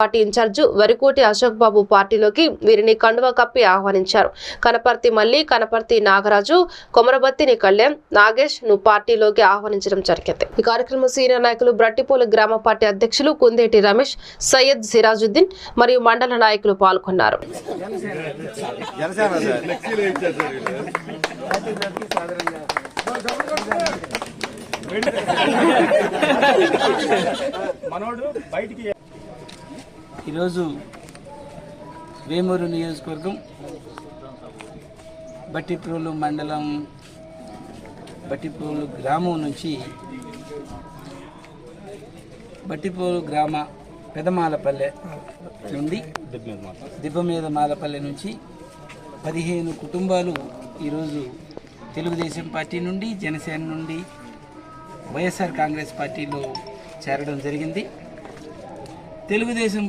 Party incharge Varikuti Ashok బాబు పార్టీలోకి వీరిని కండువా కప్పి ఆహ్వానించారు. కనపర్తి మల్లి, కనపర్తి నాగరాజు, కొమరబత్తిని కళ్యాణ్, నాగేష్ ను పార్టీలోకి ఆహ్వానించడం జరిగింది. ఈ కార్యక్రమంలో సీనియర్ నాయకులు బ్రట్టిపోలు గ్రామ పార్టీ అధ్యక్షులు కుందేటి రమేష్, సయ్యద్ సిరాజుద్దీన్ మరియు మండల నాయకులు పాల్గొన్నారు. ఈరోజు వేమూరు నియోజకవర్గం బట్టిప్రోలు మండలం బట్టిప్రోలు గ్రామం నుంచి బట్టిప్రోలు గ్రామ పెదమాలపల్లె నుండి దిబ్బమీద మాలపల్లె నుంచి 15 కుటుంబాలు ఈరోజు తెలుగుదేశం పార్టీ నుండి, జనసేన నుండి, వైఎస్ఆర్ కాంగ్రెస్ పార్టీలో చేరడం జరిగింది. తెలుగుదేశం